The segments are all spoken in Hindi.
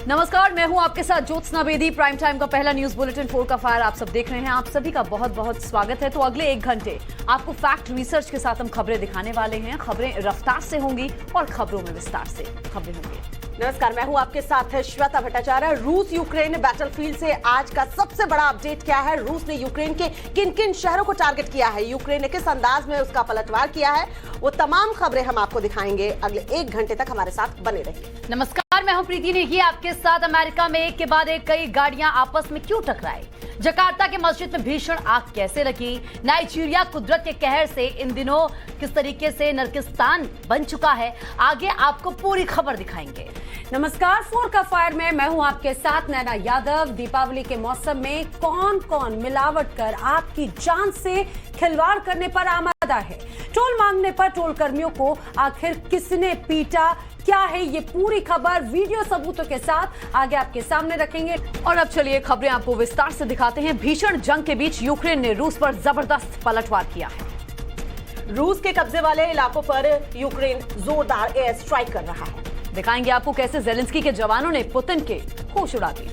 नमस्कार, मैं हूं आपके साथ ज्योत्सना बेदी। प्राइम टाइम का पहला न्यूज बुलेटिन 4 का फायर आप सब देख रहे हैं। आप सभी का बहुत बहुत स्वागत है। तो अगले 1 घंटे आपको फैक्ट रिसर्च के साथ हम खबरें दिखाने वाले हैं। खबरें रफ्तार से होंगी और खबरों में विस्तार से खबरें होंगी। नमस्कार, मैं हूं आपके साथ श्वेता भट्टाचार्य। रूस यूक्रेन बैटलफील्ड से आज का सबसे बड़ा अपडेट क्या है? रूस ने यूक्रेन के किन किन शहरों को टारगेट किया है, यूक्रेन ने किस अंदाज में उसका पलटवार किया है, वो तमाम खबरें हम आपको दिखाएंगे। अगले 1 घंटे तक हमारे साथ बने रहिए। नमस्कार, मैं हूं प्रीति नेगी आपके साथ। अमेरिका में एक के बाद एक कई गाड़ियां आपस में क्यों टकराई, जकार्ता के मस्जिद में भीषण आग कैसे लगी, नाइजीरिया कुदरत के कहर से इन दिनों किस तरीके से नरकिस्तान बन चुका है, आगे आपको पूरी खबर दिखाएंगे। नमस्कार, 4 का फायर में मैं हूं आपके साथ नैना यादव। दीपावली के मौसम में कौन कौन मिलावट कर आपकी जान से खिलवाड़ करने पर आमादा है, टोल मांगने पर टोल कर्मियों को आखिर किसने पीटा, क्या है ये पूरी खबर वीडियो सबूतों के साथ आगे आपके सामने रखेंगे। और अब चलिए खबरें आपको विस्तार से दिखाते हैं। भीषण जंग के बीच यूक्रेन ने रूस पर जबरदस्त पलटवार किया है। रूस के कब्जे वाले इलाकों पर यूक्रेन जोरदार एयर स्ट्राइक कर रहा है। दिखाएंगे आपको कैसे ज़ेलेंस्की के जवानों ने पुतिन के होश उड़ा दिए।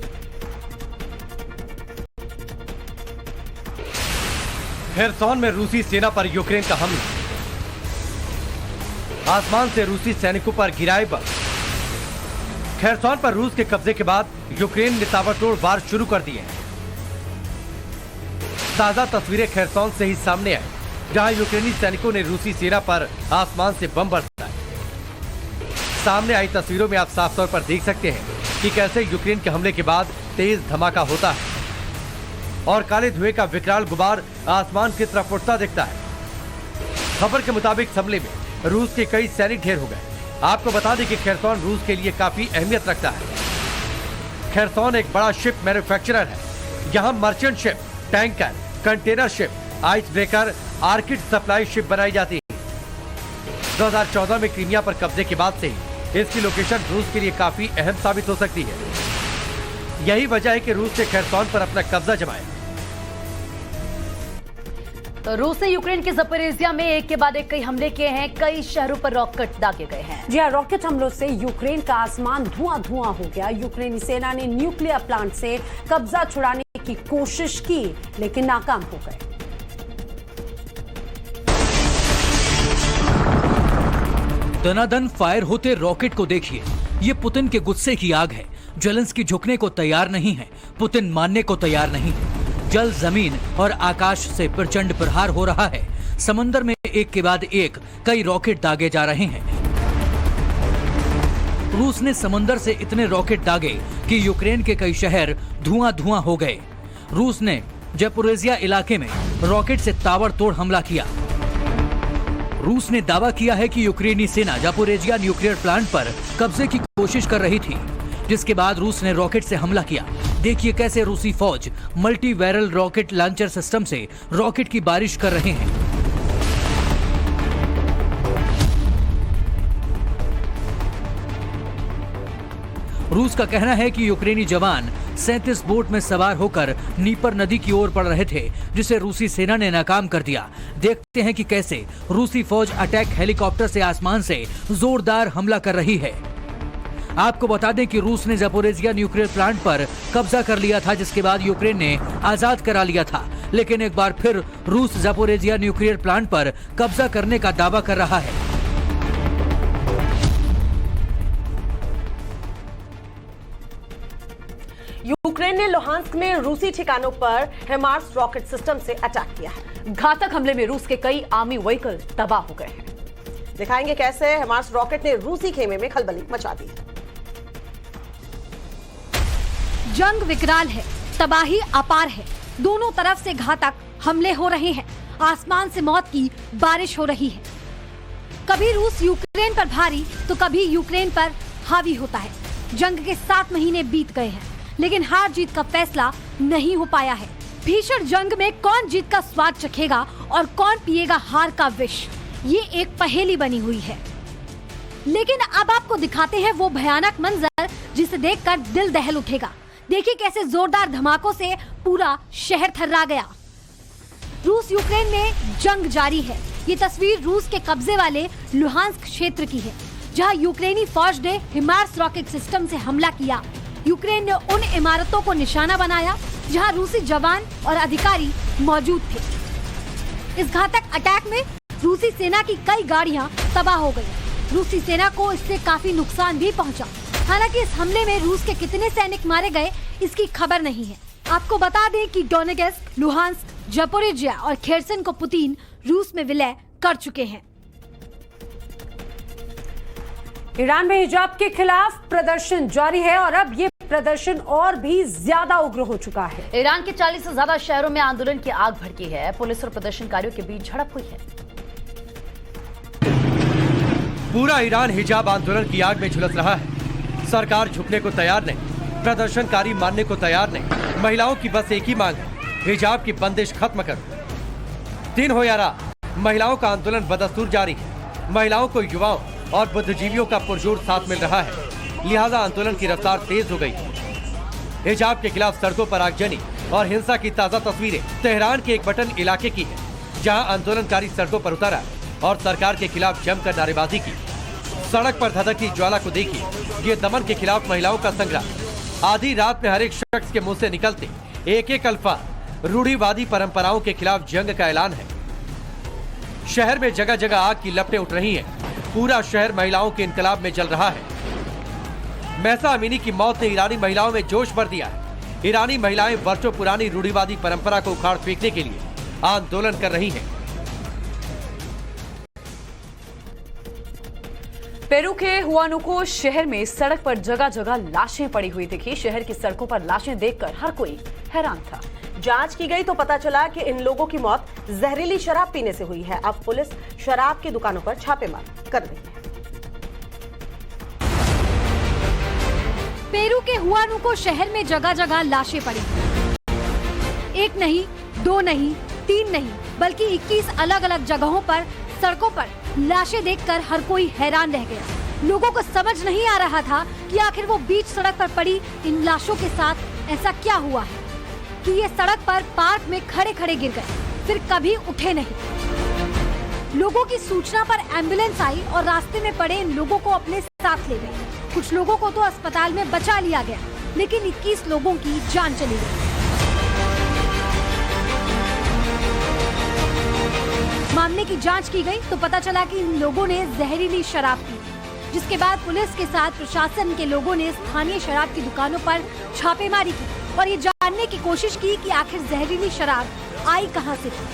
खेरसॉन में रूसी सेना पर यूक्रेन का हमला, आसमान से रूसी सैनिकों पर गिराए बम। खेरसॉन पर रूस के कब्जे के बाद यूक्रेन ने ताबड़तोड़ वार शुरू कर दिए हैं। ताजा तस्वीरें खेरसॉन से ही सामने आई, जहां यूक्रेनी सैनिकों ने रूसी सेना पर आसमान से बम बरसाए। सामने आई तस्वीरों में आप साफ तौर पर देख सकते हैं कि कैसे यूक्रेन के हमले के बाद तेज धमाका होता है और काले धुएं का विकराल गुबार आसमान की तरफ उठता दिखता है। खबर के मुताबिक इस हमले में रूस के कई सैनिक ढेर हो गए। आपको बता दें कि खेरसॉन रूस के लिए काफी अहमियत रखता है। खेरसॉन एक बड़ा शिप मैन्युफैक्चरर है। यहाँ merchant ship, tanker, container ship, ice breaker, orchid supply ship बनाई जाती है। 2014 में क्रीमिया पर कब्जे के बाद से ही इसकी लोकेशन रूस के लिए काफी अहम साबित हो सकती है। यही वजह है कि रूस ने खेरसॉन पर अपना कब्जा जमाया। तो रूस ने यूक्रेन के ज़पोरिज़िया में एक के बाद एक कई हमले किए हैं। कई शहरों पर रॉकेट दागे गए हैं। जी हाँ, रॉकेट हमलों से यूक्रेन का आसमान धुआं धुआं हो गया। यूक्रेनी सेना ने न्यूक्लियर प्लांट से कब्जा छुड़ाने की कोशिश की, लेकिन नाकाम हो गए। दनादन फायर होते रॉकेट को देखिए। ये पुतिन के गुस्से की आग है। ज़ेलेंस्की झुकने को तैयार नहीं है, पुतिन मानने को तैयार नहीं है। जल, जमीन और आकाश से प्रचंड प्रहार हो रहा है। समंदर में एक के बाद एक कई रॉकेट दागे जा रहे हैं। रूस ने समंदर से इतने रॉकेट दागे कि यूक्रेन के कई शहर धुआं धुआं हो गए। रूस ने ज़पोरिज़िया इलाके में रॉकेट से ताबड़तोड़ हमला किया। रूस ने दावा किया है कि यूक्रेनी सेना ज़पोरिज़िया न्यूक्लियर प्लांट पर कब्जे की कोशिश कर रही थी, जिसके बाद रूस ने रॉकेट से हमला किया। देखिए कैसे रूसी फौज multi barrel rocket launcher system से रॉकेट की बारिश कर रहे हैं। रूस का कहना है कि यूक्रेनी जवान 37 बोट में सवार होकर नीपर नदी की ओर बढ़ रहे थे, जिसे रूसी सेना ने नाकाम कर दिया। देखते हैं कि कैसे रूसी फौज अटैक हेलीकॉप्टर से आसमान से जोरदार हमला कर रही है। आपको बता दें कि रूस ने ज़पोरिज़िया न्यूक्लियर प्लांट पर कब्जा कर लिया था, जिसके बाद यूक्रेन ने आजाद करा लिया था। लेकिन एक बार फिर रूस ज़पोरिज़िया न्यूक्लियर प्लांट पर कब्जा करने का दावा कर रहा है। यूक्रेन ने लुहांस्क में रूसी ठिकानों पर हिमार्स रॉकेट सिस्टम से अटैक किया है। घातक हमले में रूस के कई आर्मी व्हीकल तबाह हो गए हैं। दिखाएंगे कैसे हिमार्स रॉकेट ने रूसी खेमे में खलबली मचा दी है। जंग विकराल है, तबाही अपार है। दोनों तरफ से घातक हमले हो रहे हैं। आसमान से मौत की बारिश हो रही है। कभी रूस यूक्रेन पर भारी तो कभी यूक्रेन पर हावी होता है। जंग के 7 महीने बीत गए हैं, लेकिन हार जीत का फैसला नहीं हो पाया है। भीषण जंग में कौन जीत का स्वाद चखेगा और कौन पिएगा हार का विष, ये एक पहेली बनी हुई है। लेकिन अब आपको दिखाते हैं वो भयानक मंजर जिसे देखकर दिल दहल उठेगा। देखिए कैसे जोरदार धमाकों से पूरा शहर थर्रा गया। रूस यूक्रेन में जंग जारी है। ये तस्वीर रूस के कब्जे वाले लुहांस्क क्षेत्र की है, जहां यूक्रेनी फौज ने हिमार्स रॉकेट सिस्टम से हमला किया। यूक्रेन ने उन इमारतों को निशाना बनाया जहां रूसी जवान और अधिकारी मौजूद थे। इस घातक अटैक में रूसी सेना की कई गाड़ियां तबाह हो गई। रूसी सेना को इससे काफी नुकसान भी पहुंचा। हालांकि इस हमले में रूस के कितने सैनिक मारे गए इसकी खबर नहीं है। आपको बता दें कि डोनेट्स्क, लुहांस्क, ज़पोरिजिया और खेर्सन को पुतिन रूस में विलय कर चुके हैं। ईरान में हिजाब के खिलाफ प्रदर्शन जारी है और अब ये प्रदर्शन और भी ज्यादा उग्र हो चुका है। ईरान के 40 से ज्यादा शहरों में आंदोलन की आग भड़की है। पुलिस और प्रदर्शनकारियों के बीच झड़प हुई है। पूरा ईरान हिजाब आंदोलन की आग में झुलस रहा है। सरकार झुकने को तैयार नहीं, प्रदर्शनकारी मानने को तैयार नहीं। महिलाओं की बस एक ही मांग है, हिजाब की बंदिश खत्म करो। दिन हो या रात, महिलाओं का आंदोलन बदस्तूर जारी है। महिलाओं को युवाओं और बुद्धिजीवियों का पुरजोर साथ मिल रहा है, लिहाजा आंदोलन की रफ्तार तेज हो गई। हिजाब के खिलाफ सड़कों पर आगजनी और हिंसा की ताजा तस्वीरें तेहरान के एक बटन इलाके की है, जहां आंदोलनकारी सड़कों पर उतरा और सरकार के खिलाफ जमकर नारेबाजी की। सड़क पर धधकती ज्वाला को देखिए, ये दमन के खिलाफ महिलाओं का संग्राम। आधी रात में हर एक शख्स के मुंह से निकलते एक एक अल्फाज रूढ़िवादी परंपराओं के खिलाफ जंग का ऐलान है। शहर में जगह जगह आग की लपटें उठ रही हैं। पूरा शहर महिलाओं के इंकलाब में जल रहा है। महसा अमीनी की मौत ने ईरानी महिलाओं में जोश भर दिया है। ईरानी महिलाएं वर्षों पुरानी रूढ़िवादी परंपरा को उखाड़ फेंकने के लिए आंदोलन कर रही हैं। पेरू के हुआनुको शहर में सड़क पर जगह जगह लाशें पड़ी हुई दिखी। शहर की सड़कों पर लाशें देखकर हर कोई हैरान था। जांच की गई तो पता चला कि इन लोगों की मौत जहरीली शराब पीने से हुई है। अब पुलिस शराब की दुकानों पर छापेमारी कर रही है। पेरू के हुआनुको शहर में जगह जगह लाशें पड़ी। एक नहीं, दो नहीं, तीन नहीं, बल्कि 21 अलग अलग जगहों पर सड़कों पर लाशें देखकर हर कोई हैरान रह गया। लोगों को समझ नहीं आ रहा था कि आखिर वो बीच सड़क पर पड़ी इन लाशों के साथ ऐसा क्या हुआ है कि ये सड़क पर पार्क में खड़े खड़े गिर गए, फिर कभी उठे नहीं। लोगों की सूचना पर एम्बुलेंस आई और रास्ते में पड़े इन लोगों को अपने साथ ले गई। कुछ लोगों को तो अस्पताल में बचा लिया गया, लेकिन 21 लोगों की जान चली गई। मामले की जांच की गई तो पता चला कि इन लोगों ने जहरीली शराब पी, जिसके बाद पुलिस के साथ प्रशासन के लोगों ने स्थानीय शराब की दुकानों पर छापेमारी की और ये जानने की कोशिश की कि आखिर जहरीली शराब आई कहां से थी।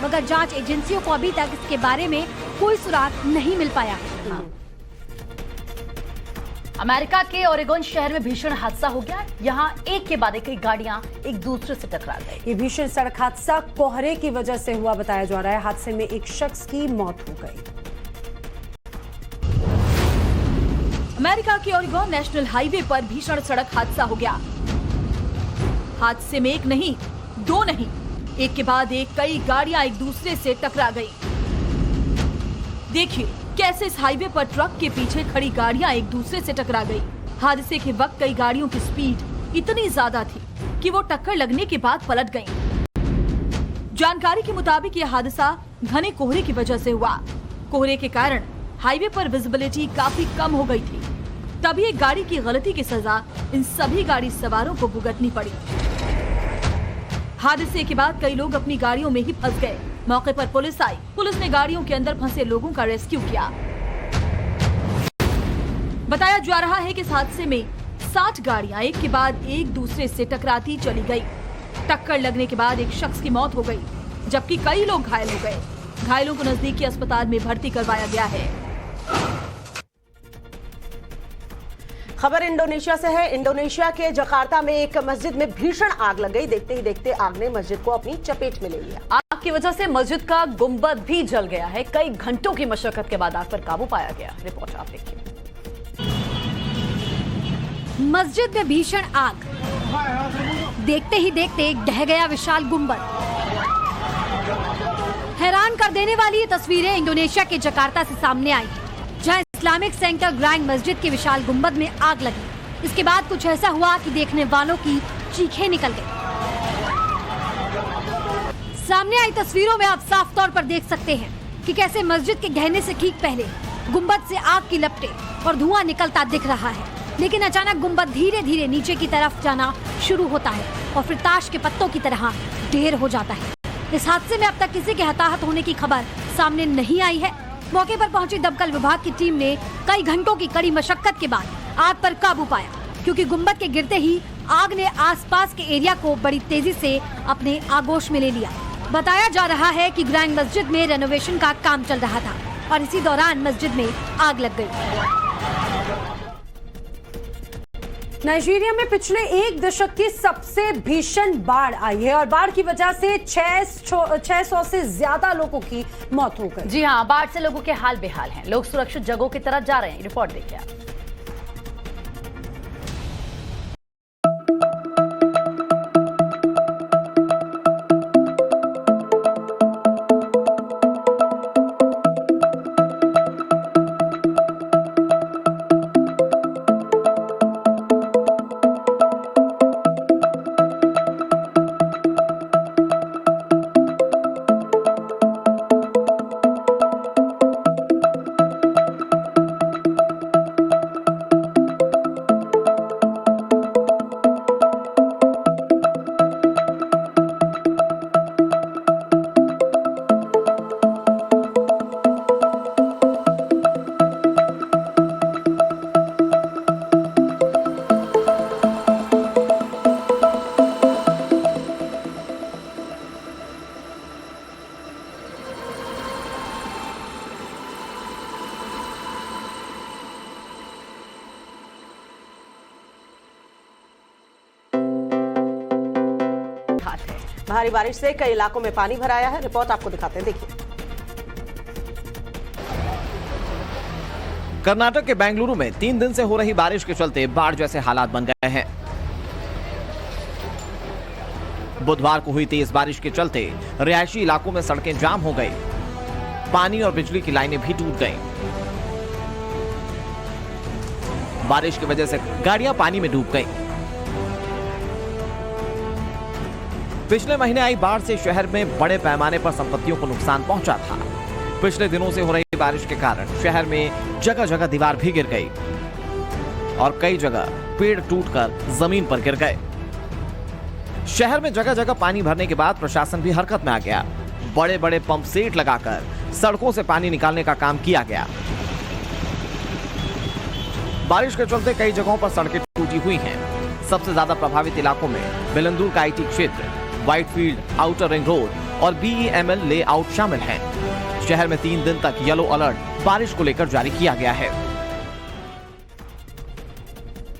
मगर जांच एजेंसियों को अभी तक इसके बारे में कोई सुराग नहीं मिल पाया है। अमेरिका के ओरेगोन शहर में भीषण हादसा हो गया। यहाँ एक के बाद एक कई गाड़ियां एक दूसरे से टकरा गई। ये भीषण सड़क हादसा कोहरे की वजह से हुआ बताया जा रहा है। हादसे में एक शख्स की मौत हो गई। अमेरिका के ओरेगोन नेशनल हाईवे पर भीषण सड़क हादसा हो गया। हादसे में एक नहीं, दो नहीं, एक के बाद एक कई गाड़ियां एक दूसरे से टकरा गई। देखिए कैसे इस हाईवे पर ट्रक के पीछे खड़ी गाड़ियां एक दूसरे से टकरा गई। हादसे के वक्त कई गाड़ियों की स्पीड इतनी ज्यादा थी कि वो टक्कर लगने के बाद पलट गईं। जानकारी के मुताबिक यह हादसा घने कोहरे की वजह से हुआ। कोहरे के कारण हाईवे पर विजिबिलिटी काफी कम हो गई थी। तभी एक गाड़ी की गलती की सजा इन सभी गाड़ी सवारों को भुगतनी पड़ी। हादसे के बाद कई लोग अपनी गाड़ियों में ही फंस गए। मौके पर पुलिस आई। पुलिस ने गाड़ियों के अंदर फंसे लोगों का रेस्क्यू किया। बताया जा रहा है कि इस हादसे में 60 गाड़ियां एक के बाद एक दूसरे से टकराती चली गई। टक्कर लगने के बाद एक शख्स की मौत हो गई, जबकि कई लोग घायल हो गए। घायलों को नजदीकी अस्पताल में भर्ती करवाया गया है। खबर इंडोनेशिया से है। इंडोनेशिया के जकार्ता में एक मस्जिद में भीषण आग लग गई। देखते ही देखते आग ने मस्जिद को अपनी चपेट में ले लिया। आग की वजह से मस्जिद का गुंबद भी जल गया है। कई घंटों की मशक्कत के बाद आग पर काबू पाया गया। रिपोर्ट आप देखिए। मस्जिद में भीषण आग, देखते ही देखते ढह गया विशाल गुंबद। हैरान कर देने वाली ये तस्वीरें इंडोनेशिया के जकार्ता से सामने आई हैं, जहां इस्लामिक सेंटर ग्रैंड मस्जिद के विशाल गुंबद में आग लगी। इसके बाद कुछ ऐसा हुआ कि देखने वालों की चीखें निकल गई। सामने आई तस्वीरों में आप साफ तौर पर देख सकते हैं कि कैसे मस्जिद के ढहने से ठीक पहले गुंबद से आग की लपटें और धुआं निकलता दिख रहा है। लेकिन अचानक गुंबद धीरे धीरे नीचे की तरफ जाना शुरू होता है और फिर ताश के पत्तों की तरह ढेर हो जाता है। इस हादसे में अब तक किसी के हताहत होने की खबर सामने नहीं आई है। मौके पर पहुंची दमकल विभाग की टीम ने कई घंटों की कड़ी मशक्कत के बाद आग पर काबू पाया, क्योंकि गुंबद के गिरते ही आग ने आसपास के एरिया को बड़ी तेजी से अपने आगोश में ले लिया। बताया जा रहा है कि ग्रैंड मस्जिद में रेनोवेशन का काम चल रहा था और इसी दौरान मस्जिद में आग लग गई। नाइजीरिया में पिछले एक दशक की सबसे भीषण बाढ़ आई है और बाढ़ की वजह से 600 से ज्यादा लोगों की मौत हो गई। जी हां, बाढ़ से लोगों के हाल बेहाल हैं। लोग सुरक्षित जगहों की तरफ जा रहे हैं। रिपोर्ट देखिए आप। भारी बारिश से कई इलाकों में पानी भर आया है। रिपोर्ट आपको दिखाते हैं, देखिए। कर्नाटक के बेंगलुरु में 3 दिन से हो रही बारिश के चलते बाढ़ जैसे हालात बन गए हैं। बुधवार को हुई तेज बारिश के चलते रिहायशी इलाकों में सड़कें जाम हो गई। पानी और बिजली की लाइनें भी टूट गईं। बारिश की वजह से गाड़ियां पानी में डूब गईं। पिछले महीने आई बाढ़ से शहर में बड़े पैमाने पर संपत्तियों को नुकसान पहुंचा था। पिछले दिनों से हो रही बारिश के कारण शहर में जगह जगह दीवार भी गिर गई और कई जगह पेड़ टूटकर जमीन पर गिर गए। शहर में जगह जगह पानी भरने के बाद प्रशासन भी हरकत में आ गया। बड़े बड़े पंप सेट लगाकर सड़कों से पानी निकालने का काम किया गया। बारिश के चलते कई जगहों पर सड़कें टूटी हुई हैं। सबसे ज्यादा प्रभावित इलाकों में बिलंदुर का आईटी क्षेत्र, व्हाइटफील्ड, आउटर रिंग रोड और बीईएमएल लेआउट शामिल हैं। शहर में 3 दिन तक येलो अलर्ट बारिश को लेकर जारी किया गया है।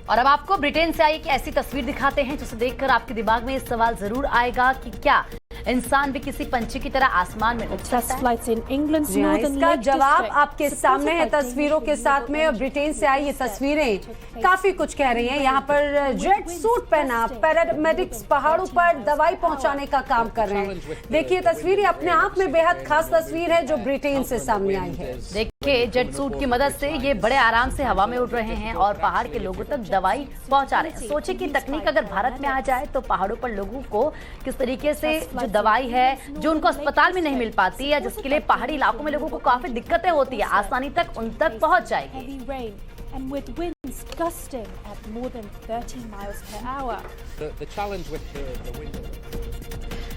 और अब आपको ब्रिटेन से आई एक ऐसी तस्वीर दिखाते हैं जिसे देखकर आपके दिमाग में ये सवाल जरूर आएगा कि क्या इंसान भी किसी पंछी की तरह आसमान में उड़ सकता है? इसका जवाब आपके सामने है तस्वीरों के साथ में। और ब्रिटेन से आई ये तस्वीरें काफी कुछ कह रही हैं। यहाँ पर जेट सूट पहना पैरामेडिक्स पहाड़ों पर दवाई पहुंचाने का काम कर रहे हैं। देखिए तस्वीर अपने आप में बेहद खास तस्वीर है जो ब्रिटेन से सामने आई है। देखिए जेट सूट की मदद से ये बड़े आराम से हवा में उड़ रहे हैं और पहाड़ के लोगों तक दवाई पहुंचा रहे हैं। सोचे कि तकनीक अगर भारत में आ जाए तो पहाड़ों पर लोगों को किस तरीके से जो दवाई है जो उनको अस्पताल में नहीं मिल पाती है, जिसके लिए पहाड़ी इलाकों में लोगों को काफी दिक्कतें होती है, आसानी तक उन तक पहुंच जाएगी। And with winds gusting at more than 30 miles per hour. The challenge with the wind.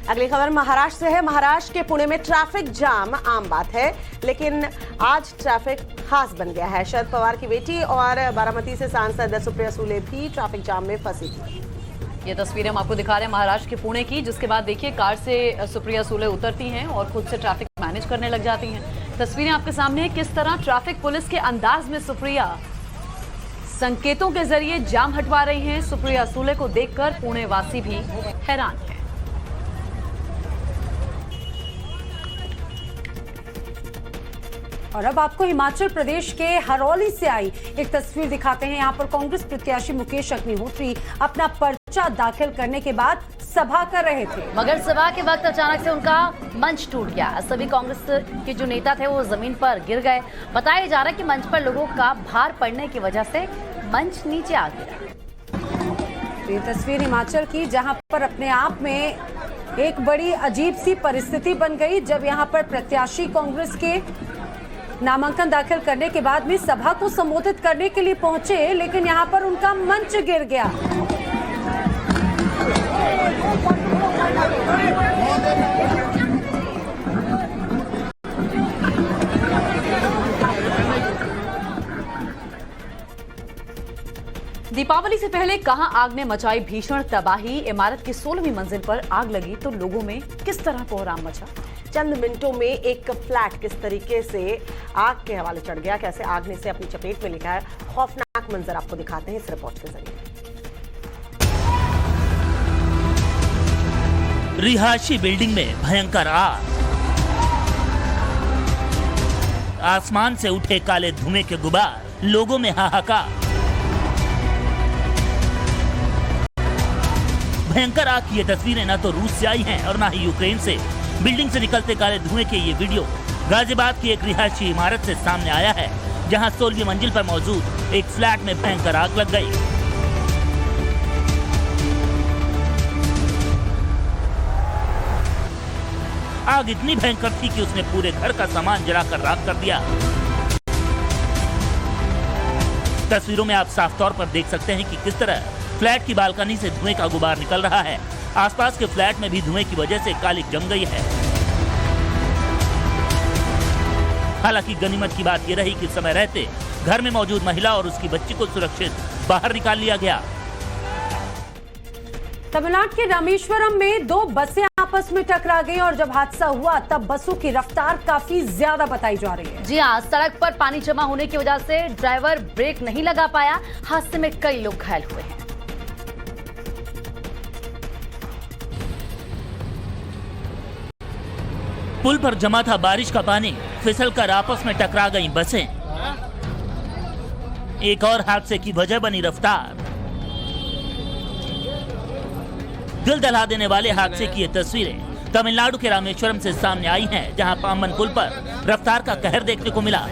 अगली खबर महाराष्ट्र से है। महाराष्ट्र के पुणे में ट्रैफिक जाम आम बात है, लेकिन आज ट्रैफिक खास बन गया है। शरद पवार की बेटी और बारामती से सांसद सुप्रिया सुले भी ट्रैफिक जाम में फंसी थी। ये तस्वीरें हम आपको दिखा रहे हैं महाराष्ट्र के पुणे की, जिसके बाद देखिए कार से सुप्रिया सुले उतरती हैं और खुद से ट्रैफिक मैनेज करने लग जाती हैं। तस्वीरें आपके सामने हैं किस तरह ट्रैफिक पुलिस के अंदाज में सुप्रिया संकेतों के जरिए जाम हटवा रही हैं। सुप्रिया सुले को देखकर पुणे वासी भी हैरान हैं। और अब आपको हिमाचल प्रदेश के हरौली से आई एक तस्वीर दिखाते हैं। यहाँ पर कांग्रेस प्रत्याशी मुकेश अग्निहोत्री अपना पर्चा दाखिल करने के बाद सभा कर रहे थे, मगर सभा के वक्त अचानक से उनका मंच टूट गया। सभी कांग्रेस के जो नेता थे वो जमीन पर गिर गए। बताया जा रहा है कि मंच पर लोगों का भार पड़ने की वजह से मंच नीचे आ गिरा। ये तस्वीर हिमाचल की, जहां पर अपने आप में एक बड़ी अजीब सी परिस्थिति बन गई जब यहां पर प्रत्याशी कांग्रेस के नामांकन दाखिल करने के बाद भी सभा को संबोधित करने के लिए पहुंचे, लेकिन यहां पर उनका मंच गिर गया। दीपावली से पहले कहां आग ने मचाई भीषण तबाही। इमारत की 16वीं मंजिल पर आग लगी तो लोगों में किस तरह कोहराम मचा। चंद मिनटों में एक फ्लैट किस तरीके से आग के हवाले चढ़ गया, कैसे आग ने इसे अपनी चपेट में लिखा है, खौफनाक मंजर आपको दिखाते हैं इस रिपोर्ट के जरिए। रिहायशी बिल्डिंग में भयंकर आग। आसमान से उठे काले धुएं के गुबार, लोगों में हाहाकार। भयंकर आग की ये तस्वीरें न तो रूस से आई हैं और न ही यूक्रेन से। बिल्डिंग से निकलते काले धुएं के ये वीडियो गाजियाबाद की एक रिहायशी इमारत से सामने आया है, जहां 16वीं मंजिल पर मौजूद एक फ्लैट में भयंकर आग लग गई। आग इतनी भयंकर थी कि उसने पूरे घर का सामान जलाकर राख कर दिया। तस्वीरों में आप साफ तौर पर देख सकते हैं कि किस तरह फ्लैट की बालकनी से धुएं का गुबार निकल रहा है। आसपास के फ्लैट में भी धुएं की वजह से कालिक जम गई है। हालांकि गनीमत की बात यह रही कि समय रहते घर में मौजूद महिला और उसकी बच्ची को सुरक्षित बाहर निकाल लिया गया। तमिलनाडु के रामेश्वरम में 2 बसें आपस में टकरा गई और जब हादसा हुआ तब बसों की रफ्तार काफी ज्यादा बताई जा रही है। जी हाँ, सड़क पर पानी जमा होने की वजह से ड्राइवर ब्रेक नहीं लगा पाया। हादसे में कई लोग घायल हुए हैं। पुल पर जमा था बारिश का पानी, फिसलकर आपस में टकरा गई बसें। एक और हादसे की वजह बनी रफ्तार। दिल दहला देने वाले हादसे की ये तस्वीरें तमिलनाडु के रामेश्वरम से सामने आई हैं, जहां पाम्बन पुल पर रफ्तार का कहर देखने को मिला।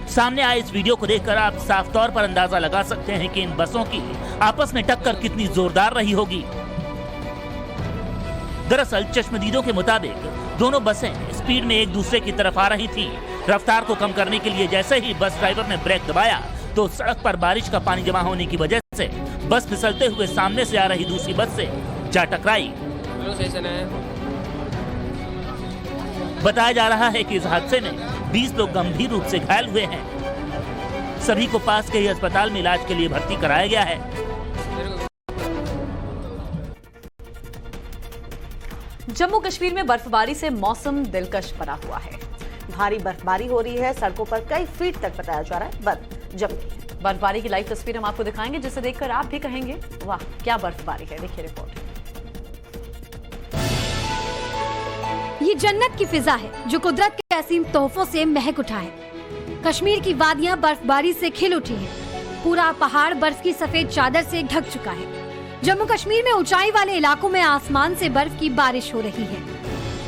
सामने आए इस वीडियो को देखकर आप साफ तौर पर अंदाजा लगा सकते हैं कि इन बसों की आपस में टक्कर कितनी जोरदार रही होगी। दरअसल चश्मदीदों के मुताबिक दोनों बसें स्पीड में एक दूसरे की तरफ आ रही थीं। रफ्तार को कम करने के लिए जैसे ही बस ड्राइवर ने ब्रेक दबाया तो सड़क पर बारिश का पानी जमा होने की वजह से बस फिसलते हुए सामने से आ रही दूसरी बस से जा टकराई। बताया जा रहा है कि इस हादसे में 20 लोग गंभीर रूप से घायल हुए हैं। सभी को पास के ही अस्पताल में इलाज के लिए भर्ती कराया गया है। जम्मू कश्मीर में बर्फबारी से मौसम दिलकश बना हुआ है। भारी बर्फबारी हो रही है, सड़कों पर कई फीट तक बताया जा रहा है बर्फ जम गई। बर्फबारी की लाइव तस्वीर हम आपको दिखाएंगे, जिसे देखकर आप भी कहेंगे वाह क्या बर्फबारी है। देखिए रिपोर्ट। ये जन्नत की फिजा है जो कुदरत के असीम तोहफों से महक उठा है। कश्मीर की वादियां बर्फबारी से खिल उठी हैं। पूरा पहाड़ बर्फ की सफेद चादर से ढक चुका है। जम्मू कश्मीर में ऊंचाई वाले इलाकों में आसमान से बर्फ की बारिश हो रही है।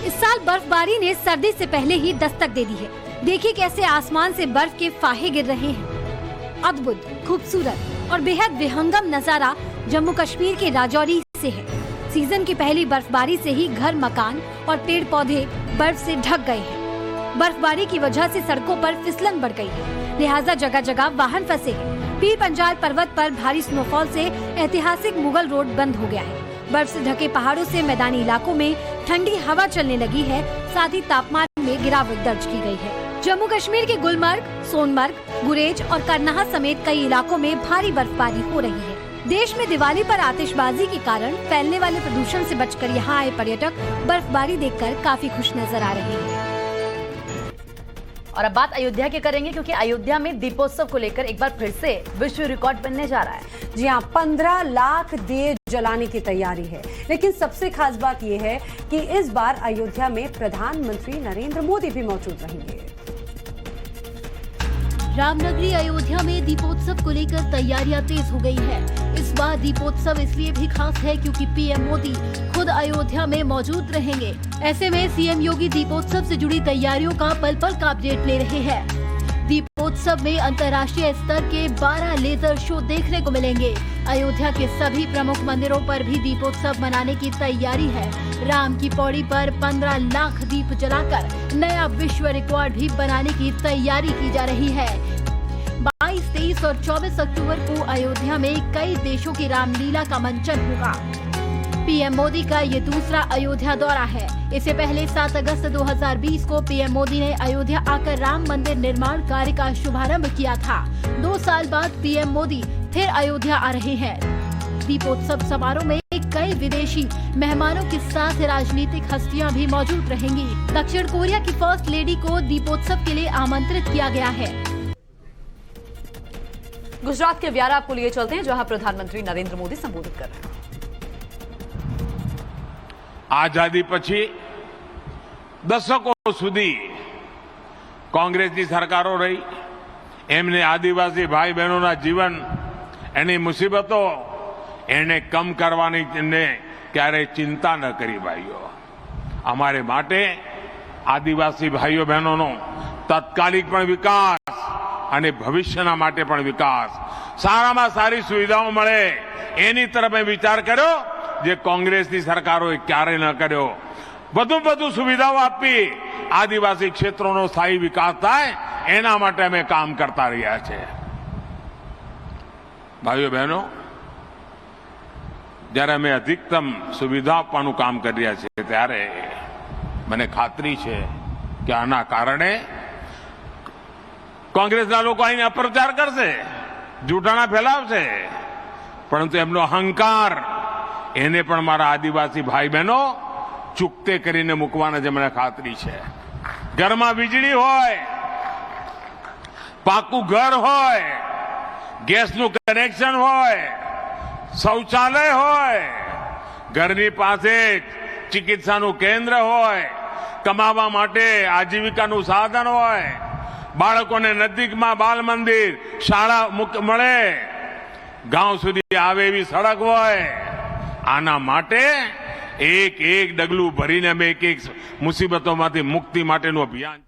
इस साल बर्फबारी ने सर्दी से पहले ही दस्तक दे दी है। देखिए कैसे आसमान से बर्फ के फाहे गिर रहे हैं। अद्भुत, खूबसूरत और बेहद विहंगम नजारा जम्मू कश्मीर के राजौरी से है। सीजन की पहली बर्फबारी से ही घर, मकान और पेड़ पौधे बर्फ से ढक गए हैं। बर्फबारी की वजह से सड़कों पर फिसलन बढ़ गई है, लिहाजा जगह जगह वाहन फंसे हैं। पीर पंजाल पर्वत पर भारी स्नोफॉल से ऐतिहासिक मुगल रोड बंद हो गया है। बर्फ से ढके पहाड़ों से मैदानी इलाकों में ठंडी हवा चलने लगी है, साथ ही तापमान में गिरावट दर्ज की गई है। जम्मू कश्मीर के गुलमर्ग, सोनमर्ग, गुरेज और करनाह समेत कई इलाकों में भारी बर्फबारी हो रही है। देश में दिवाली पर आतिशबाजी के कारण फैलने वाले प्रदूषण से बचकर यहाँ आए पर्यटक बर्फबारी देखकर काफी खुश नजर आ रहे हैं। और अब बात अयोध्या की करेंगे, क्योंकि अयोध्या में दीपोत्सव को लेकर एक बार फिर से विश्व रिकॉर्ड बनने जा रहा है। जी हाँ, 15 लाख दिए जलाने की तैयारी है। लेकिन सबसे खास बात यह है कि इस बार अयोध्या में प्रधानमंत्री नरेंद्र मोदी भी मौजूद रहेंगे। रामनगरी अयोध्या में दीपोत्सव को लेकर तैयारियां तेज हो गई है। इस बार दीपोत्सव इसलिए भी खास है क्योंकि पीएम मोदी खुद अयोध्या में मौजूद रहेंगे। ऐसे में सीएम योगी दीपोत्सव से जुड़ी तैयारियों का पल पल का अपडेट ले रहे हैं। दीपोत्सव में अंतर्राष्ट्रीय स्तर के 12 लेजर शो देखने को मिलेंगे। अयोध्या के सभी प्रमुख मंदिरों पर भी दीपोत्सव मनाने की तैयारी है। राम की पौड़ी पर 15 लाख दीप जलाकर नया विश्व रिकॉर्ड भी बनाने की तैयारी की जा रही है। 22, 23 और 24 अक्टूबर को अयोध्या में कई देशों की रामलीला का मंचन होगा। पीएम मोदी का ये दूसरा अयोध्या दौरा है। इससे पहले 7 अगस्त 2020 को पीएम मोदी ने अयोध्या आकर राम मंदिर निर्माण कार्य का शुभारंभ किया था। 2 साल बाद पीएम मोदी फिर अयोध्या आ रहे हैं। दीपोत्सव समारोह में कई विदेशी मेहमानों के साथ राजनीतिक हस्तियां भी मौजूद रहेंगी। दक्षिण कोरिया की फर्स्ट लेडी को दीपोत्सव के लिए आमंत्रित किया गया है। गुजरात के व्यारा आपको लिए चलते हैं, जहां प्रधानमंत्री नरेंद्र मोदी संबोधित कर रहे हैं। આઝાદી પછી દશકો સુધી કોંગ્રેસની સરકારો રહી, એમને આદિવાસી ભાઈ બહેનોના જીવન, એની મુસીબતો એને કમ કરવાની એમને ક્યારેય ચિંતા ન કરી ભાઈઓ। અમારે માટે આદિવાસી ભાઈઓ બહેનોનો તાત્કાલિક પણ વિકાસ અને ભવિષ્યના માટે પણ વિકાસ, સારામાં સારી સુવિધાઓ મળે એની તરફ મેં વિચાર કર્યો, જે કોંગ્રેસની સરકારોએ ક્યારે ન કર્યો। વધુ સુવિધાઓ આપી આદિવાસી ક્ષેત્રોનો સ્થાયી વિકાસ થાય એના માટે અમે કામ કરતા રહ્યા છે। ભાઈઓ બહેનો, જ્યારે અમે અધિકતમ સુવિધા આપવાનું કામ કરી રહ્યા છીએ ત્યારે મને ખાતરી છે કે આના કારણે કોંગ્રેસના લોકો અહીં અપપ્રચાર કરશે, જૂઠાણા ફેલાવશે, પરંતુ એમનો અહંકાર એને પણ મારા આદિવાસી ભાઈ બહેનો ચૂકતે કરીને મૂકવાના છે, મને ખાતરી છે। ઘરમાં વીજળી હોય, પાકું ઘર હોય, ગેસનું કનેક્શન હોય, શૌચાલય હોય, ઘરની પાસે ચિકિત્સાનું કેન્દ્ર હોય, કમાવા માટે આજીવિકાનું સાધન હોય, બાળકોને નજીકમાં બાલ મંદિર, શાળા મળે, ગાંવ સુધી આવે એવી સડક હોય। આના માટે એક ડગલું ભરીને અમે એક મુસીબતોમાંથી મુક્તિ માટેનું અભિયાન